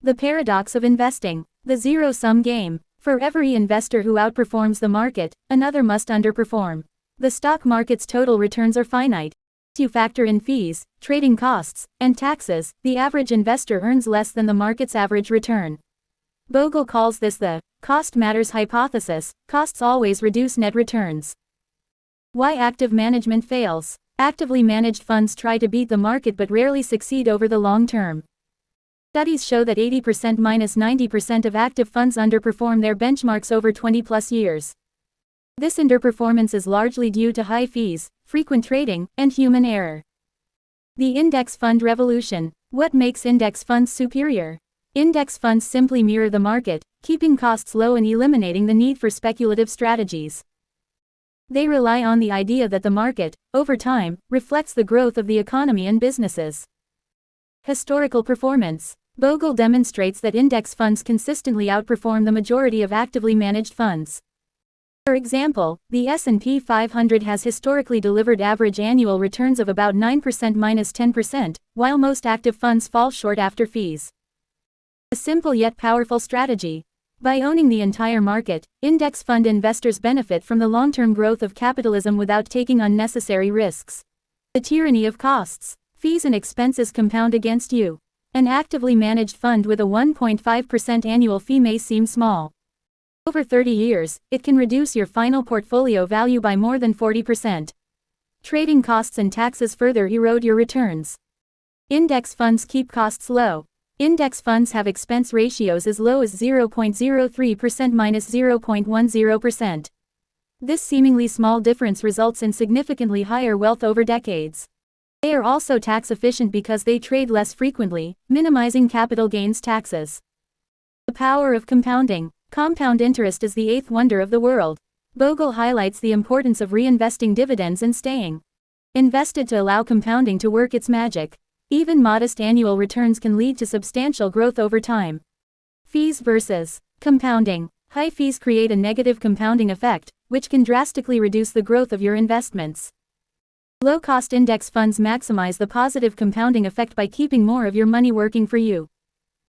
The paradox of investing. The zero-sum game. For every investor who outperforms the market, another must underperform. The stock market's total returns are finite. You factor in fees, trading costs, and taxes, the average investor earns less than the market's average return. Bogle calls this the cost matters hypothesis. Costs always reduce net returns. Why active management fails. Actively managed funds try to beat the market but rarely succeed over the long term. Studies show that 80%–90% of active funds underperform their benchmarks over 20+ years. This underperformance is largely due to high fees, frequent trading, and human error. The index fund revolution. What makes index funds superior? Index funds simply mirror the market, keeping costs low and eliminating the need for speculative strategies. They rely on the idea that the market, over time, reflects the growth of the economy and businesses. Historical performance. Bogle demonstrates that index funds consistently outperform the majority of actively managed funds. For example, the S&P 500 has historically delivered average annual returns of about 9%–10%, while most active funds fall short after fees. A simple yet powerful strategy. By owning the entire market, index fund investors benefit from the long-term growth of capitalism without taking unnecessary risks. The tyranny of costs. Fees and expenses compound against you. An actively managed fund with a 1.5% annual fee may seem small. Over 30 years, it can reduce your final portfolio value by more than 40%. Trading costs and taxes further erode your returns. Index funds keep costs low. Index funds have expense ratios as low as 0.03%–0.10%. This seemingly small difference results in significantly higher wealth over decades. They are also tax efficient because they trade less frequently, minimizing capital gains taxes. The power of compounding. Compound interest is the eighth wonder of the world. Bogle highlights the importance of reinvesting dividends and staying invested to allow compounding to work its magic. Even modest annual returns can lead to substantial growth over time. Fees versus compounding. High fees create a negative compounding effect, which can drastically reduce the growth of your investments. Low-cost index funds maximize the positive compounding effect by keeping more of your money working for you.